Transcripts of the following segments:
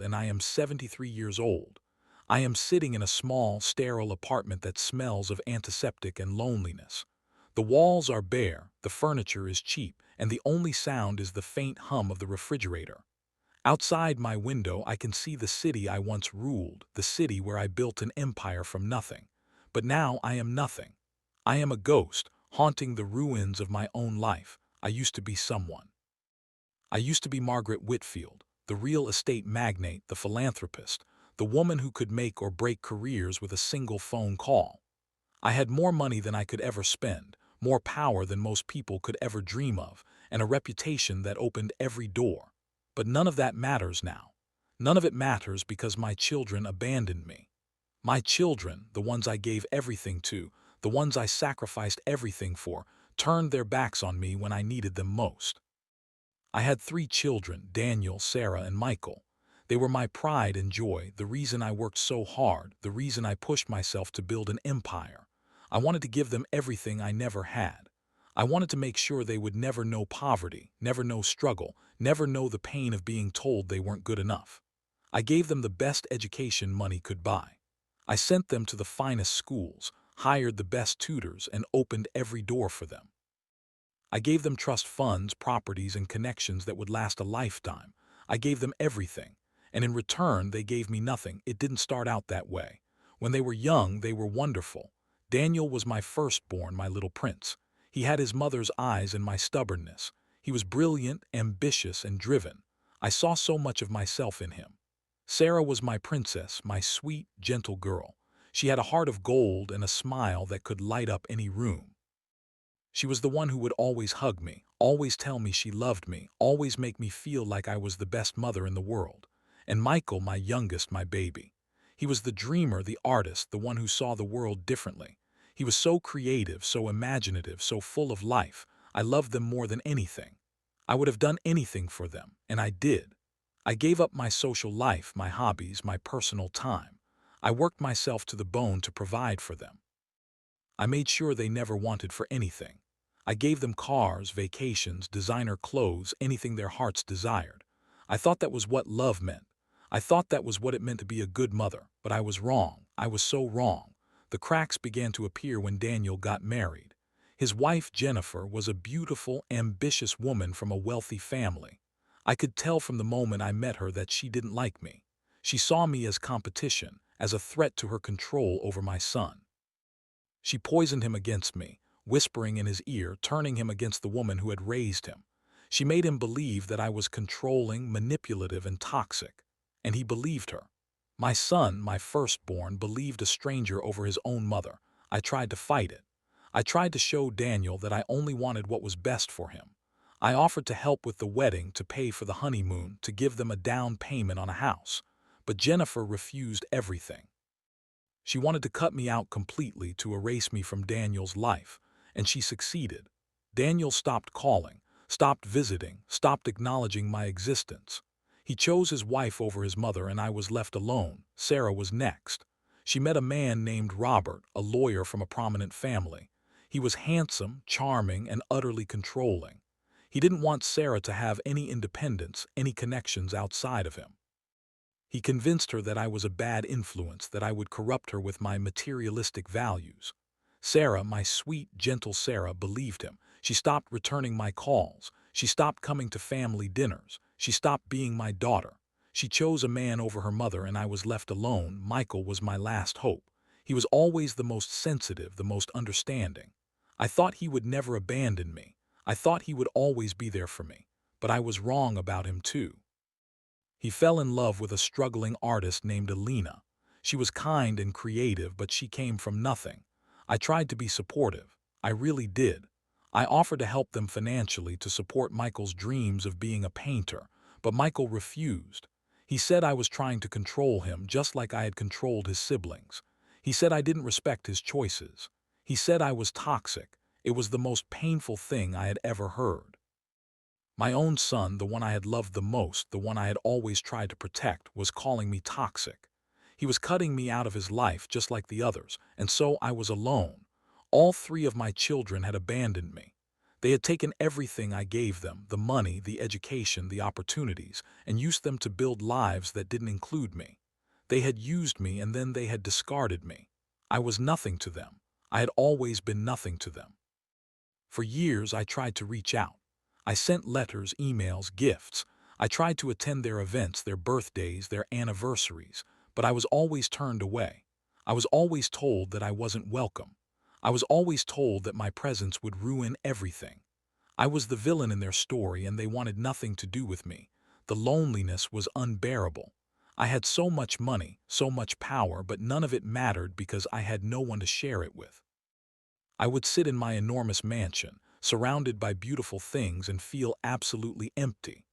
and I am 73 years old. I am sitting in a small, sterile apartment that smells of antiseptic and loneliness. The walls are bare, the furniture is cheap, and the only sound is the faint hum of the refrigerator. Outside my window, I can see the city I once ruled, the city where I built an empire from nothing. But now I am nothing. I am a ghost, haunting the ruins of my own life. I used to be someone. I used to be Margaret Whitfield, the real estate magnate, the philanthropist, the woman who could make or break careers with a single phone call. I had more money than I could ever spend, more power than most people could ever dream of, and a reputation that opened every door. But none of that matters now. None of it matters because my children abandoned me. My children, the ones I gave everything to, the ones I sacrificed everything for, turned their backs on me when I needed them most. I had 3 children, Daniel, Sarah, and Michael. They were my pride and joy, the reason I worked so hard, the reason I pushed myself to build an empire. I wanted to give them everything I never had. I wanted to make sure they would never know poverty, never know struggle, never know the pain of being told they weren't good enough. I gave them the best education money could buy. I sent them to the finest schools, hired the best tutors, and opened every door for them. I gave them trust funds, properties, and connections that would last a lifetime. I gave them everything, and in return they gave me nothing. It didn't start out that way. When they were young, they were wonderful. Daniel was my firstborn, my little prince. He had his mother's eyes and my stubbornness. He was brilliant, ambitious, and driven. I saw so much of myself in him. Sarah was my princess, my sweet, gentle girl. She had a heart of gold and a smile that could light up any room. She was the one who would always hug me, always tell me she loved me, always make me feel like I was the best mother in the world. And Michael, my youngest, my baby. He was the dreamer, the artist, the one who saw the world differently. He was so creative, so imaginative, so full of life. I loved them more than anything. I would have done anything for them, and I did. I gave up my social life, my hobbies, my personal time. I worked myself to the bone to provide for them. I made sure they never wanted for anything. I gave them cars, vacations, designer clothes, anything their hearts desired. I thought that was what love meant. I thought that was what it meant to be a good mother, but I was wrong. I was so wrong. The cracks began to appear when Daniel got married. His wife, Jennifer, was a beautiful, ambitious woman from a wealthy family. I could tell from the moment I met her that she didn't like me. She saw me as competition, as a threat to her control over my son. She poisoned him against me, whispering in his ear, turning him against the woman who had raised him. She made him believe that I was controlling, manipulative, and toxic. And he believed her. My son, my firstborn, believed a stranger over his own mother. I tried to fight it. I tried to show Daniel that I only wanted what was best for him. I offered to help with the wedding, to pay for the honeymoon, to give them a down payment on a house. But Jennifer refused everything. She wanted to cut me out completely, to erase me from Daniel's life, and she succeeded. Daniel stopped calling, stopped visiting, stopped acknowledging my existence. He chose his wife over his mother, and I was left alone. Sarah was next. She met a man named Robert, a lawyer from a prominent family. He was handsome, charming, and utterly controlling. He didn't want Sarah to have any independence, any connections outside of him. He convinced her that I was a bad influence, that I would corrupt her with my materialistic values. Sarah, my sweet, gentle Sarah, believed him. She stopped returning my calls. She stopped coming to family dinners. She stopped being my daughter. She chose a man over her mother, and I was left alone. Michael was my last hope. He was always the most sensitive, the most understanding. I thought he would never abandon me. I thought he would always be there for me. But I was wrong about him too. He fell in love with a struggling artist named Alina. She was kind and creative, but she came from nothing. I tried to be supportive. I really did. I offered to help them financially, to support Michael's dreams of being a painter, but Michael refused. He said I was trying to control him, just like I had controlled his siblings. He said I didn't respect his choices. He said I was toxic. It was the most painful thing I had ever heard. My own son, the one I had loved the most, the one I had always tried to protect, was calling me toxic. He was cutting me out of his life just like the others, and so I was alone. All 3 of my children had abandoned me. They had taken everything I gave them, the money, the education, the opportunities, and used them to build lives that didn't include me. They had used me and then they had discarded me. I was nothing to them. I had always been nothing to them. For years I tried to reach out. I sent letters, emails, gifts. I tried to attend their events, their birthdays, their anniversaries, but I was always turned away. I was always told that I wasn't welcome. I was always told that my presence would ruin everything. I was the villain in their story and they wanted nothing to do with me. The loneliness was unbearable. I had so much money, so much power, but none of it mattered because I had no one to share it with. I would sit in my enormous mansion, surrounded by beautiful things, and feel absolutely empty.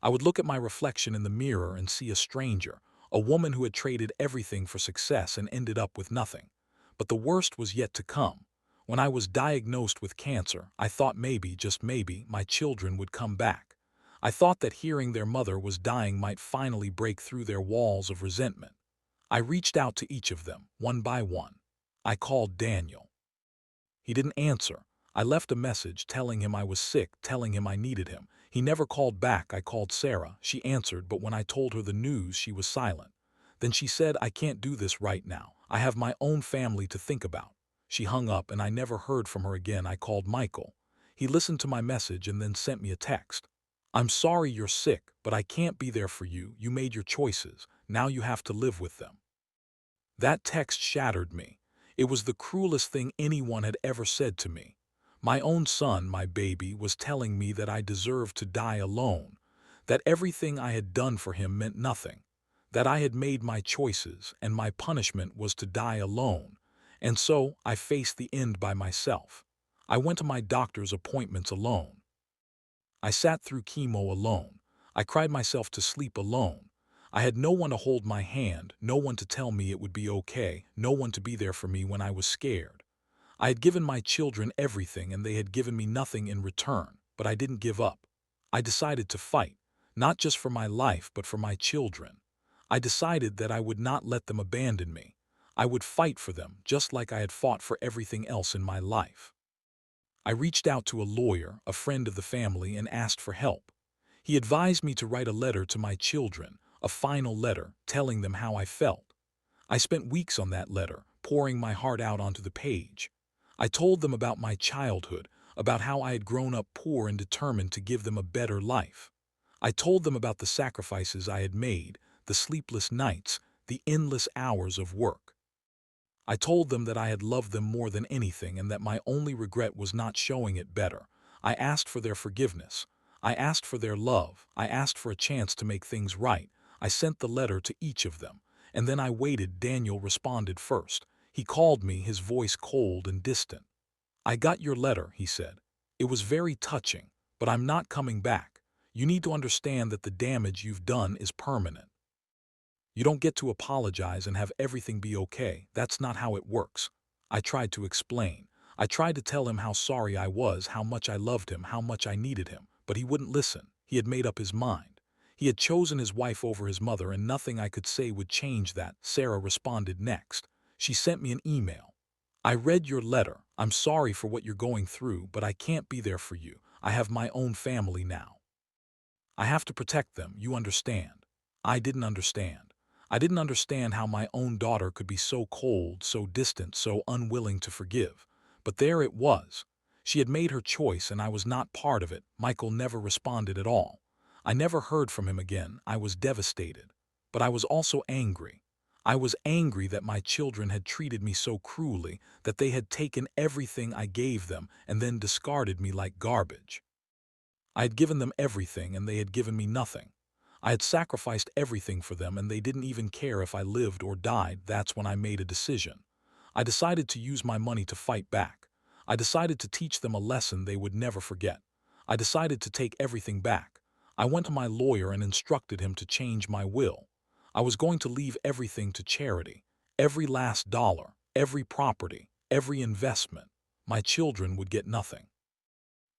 I would look at my reflection in the mirror and see a stranger, a woman who had traded everything for success and ended up with nothing. But the worst was yet to come. When I was diagnosed with cancer, I thought maybe, just maybe, my children would come back. I thought that hearing their mother was dying might finally break through their walls of resentment. I reached out to each of them, one by one. I called Daniel. He didn't answer. I left a message telling him I was sick, telling him I needed him. He never called back. I called Sarah. She answered, but when I told her the news, she was silent. Then she said, "I can't do this right now. I have my own family to think about." She hung up and I never heard from her again. I called Michael. He listened to my message and then sent me a text. "I'm sorry you're sick, but I can't be there for you. You made your choices. Now you have to live with them." That text shattered me. It was the cruelest thing anyone had ever said to me. My own son, my baby, was telling me that I deserved to die alone, that everything I had done for him meant nothing, that I had made my choices and my punishment was to die alone. And so I faced the end by myself. I went to my doctor's appointments alone. I sat through chemo alone. I cried myself to sleep alone. I had no one to hold my hand, no one to tell me it would be okay, no one to be there for me when I was scared. I had given my children everything and they had given me nothing in return, but I didn't give up. I decided to fight, not just for my life but for my children. I decided that I would not let them abandon me. I would fight for them just like I had fought for everything else in my life. I reached out to a lawyer, a friend of the family, and asked for help. He advised me to write a letter to my children, a final letter telling them how I felt. I spent weeks on that letter, pouring my heart out onto the page. I told them about my childhood, about how I had grown up poor and determined to give them a better life. I told them about the sacrifices I had made, the sleepless nights, the endless hours of work. I told them that I had loved them more than anything and that my only regret was not showing it better. I asked for their forgiveness. I asked for their love. I asked for a chance to make things right. I sent the letter to each of them. And then I waited. Daniel responded first. He called me, his voice cold and distant. "I got your letter," he said. "It was very touching, but I'm not coming back. You need to understand that the damage you've done is permanent. You don't get to apologize and have everything be okay. That's not how it works." I tried to explain. I tried to tell him how sorry I was, how much I loved him, how much I needed him, but he wouldn't listen. He had made up his mind. He had chosen his wife over his mother, and nothing I could say would change that. Sarah responded next. She sent me an email. "I read your letter. I'm sorry for what you're going through, but I can't be there for you. I have my own family now. I have to protect them, you understand." I didn't understand. I didn't understand how my own daughter could be so cold, so distant, so unwilling to forgive. But there it was. She had made her choice and I was not part of it. Michael never responded at all. I never heard from him again. I was devastated. But I was also angry. I was angry that my children had treated me so cruelly, that they had taken everything I gave them and then discarded me like garbage. I had given them everything and they had given me nothing. I had sacrificed everything for them and they didn't even care if I lived or died. That's when I made a decision. I decided to use my money to fight back. I decided to teach them a lesson they would never forget. I decided to take everything back. I went to my lawyer and instructed him to change my will. I was going to leave everything to charity. Every last dollar, every property, every investment. My children would get nothing.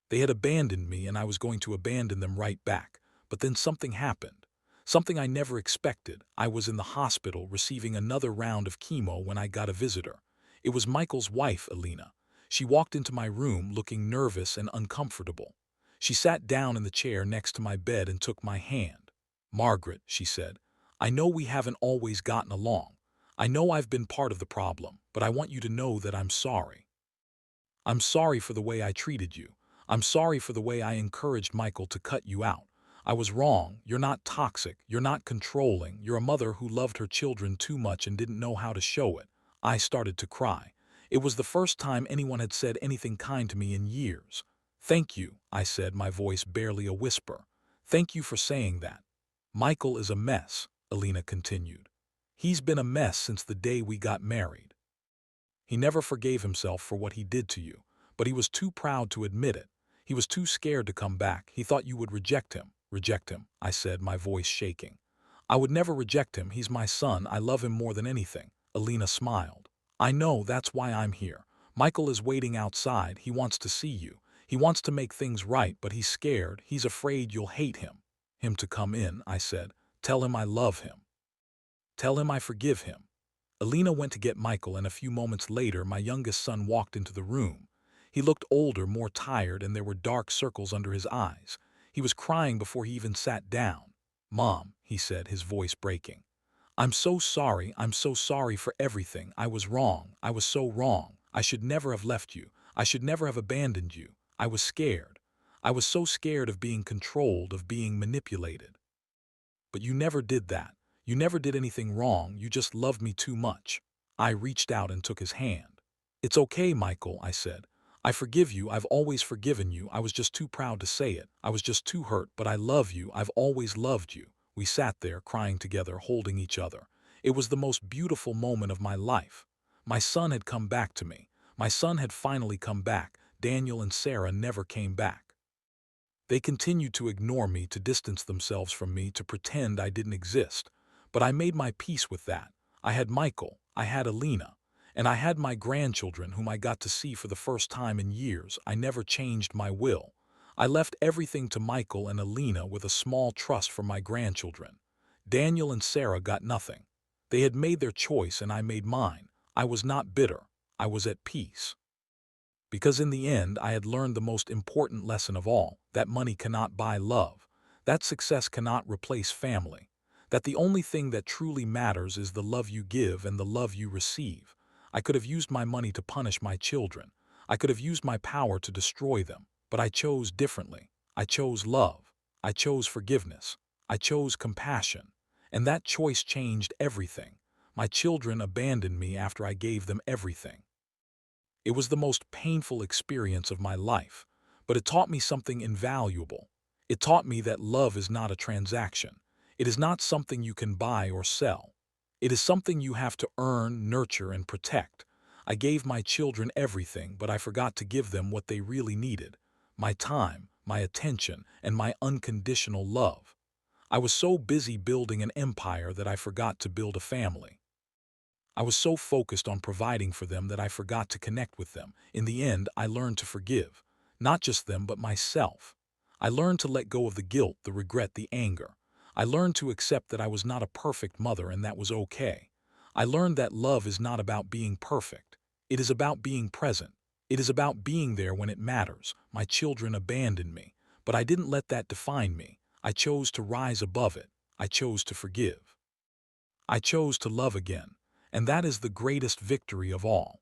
They had abandoned me and I was going to abandon them right back. But then something happened. Something I never expected. I was in the hospital receiving another round of chemo when I got a visitor. It was Michael's wife, Alina. She walked into my room looking nervous and uncomfortable. She sat down in the chair next to my bed and took my hand. "Margaret," she said, "I know we haven't always gotten along. I know I've been part of the problem, but I want you to know that I'm sorry. I'm sorry for the way I treated you. I'm sorry for the way I encouraged Michael to cut you out. I was wrong. You're not toxic. You're not controlling. You're a mother who loved her children too much and didn't know how to show it." I started to cry. It was the first time anyone had said anything kind to me in years. "Thank you," I said, my voice barely a whisper. "Thank you for saying that." "Michael is a mess," Alina continued. "He's been a mess since the day we got married. He never forgave himself for what he did to you, but he was too proud to admit it. He was too scared to come back. He thought you would reject him." "Reject him," I said, my voice shaking. "I would never reject him. He's my son. I love him more than anything." Alina smiled. "I know, that's why I'm here. Michael is waiting outside. He wants to see you. He wants to make things right, but he's scared. He's afraid you'll hate him." "Him to come in," I said. "Tell him I love him. Tell him I forgive him." Alina went to get Michael, and a few moments later my youngest son walked into the room. He looked older, more tired, and there were dark circles under his eyes. He was crying before he even sat down. "Mom," he said, his voice breaking. "I'm so sorry. I'm so sorry for everything. I was wrong. I was so wrong. I should never have left you. I should never have abandoned you. I was scared. I was so scared of being controlled, of being manipulated. But you never did that. You never did anything wrong. You just loved me too much." I reached out and took his hand. "It's okay, Michael," I said. "I forgive you. I've always forgiven you. I was just too proud to say it. I was just too hurt, but I love you. I've always loved you." We sat there, crying together, holding each other. It was the most beautiful moment of my life. My son had come back to me. My son had finally come back. Daniel and Sarah never came back. They continued to ignore me, to distance themselves from me, to pretend I didn't exist. But I made my peace with that. I had Michael, I had Alina, and I had my grandchildren whom I got to see for the first time in years. I never changed my will. I left everything to Michael and Alina with a small trust for my grandchildren. Daniel and Sarah got nothing. They had made their choice and I made mine. I was not bitter. I was at peace. Because in the end, I had learned the most important lesson of all, that money cannot buy love, that success cannot replace family, that the only thing that truly matters is the love you give and the love you receive. I could have used my money to punish my children. I could have used my power to destroy them, but I chose differently. I chose love. I chose forgiveness. I chose compassion. And that choice changed everything. My children abandoned me after I gave them everything. It was the most painful experience of my life, but it taught me something invaluable. It taught me that love is not a transaction. It is not something you can buy or sell. It is something you have to earn, nurture, and protect. I gave my children everything, but I forgot to give them what they really needed: my time, my attention, and my unconditional love. I was so busy building an empire that I forgot to build a family. I was so focused on providing for them that I forgot to connect with them. In the end, I learned to forgive. Not just them, but myself. I learned to let go of the guilt, the regret, the anger. I learned to accept that I was not a perfect mother and that was okay. I learned that love is not about being perfect. It is about being present. It is about being there when it matters. My children abandoned me, but I didn't let that define me. I chose to rise above it. I chose to forgive. I chose to love again. And that is the greatest victory of all.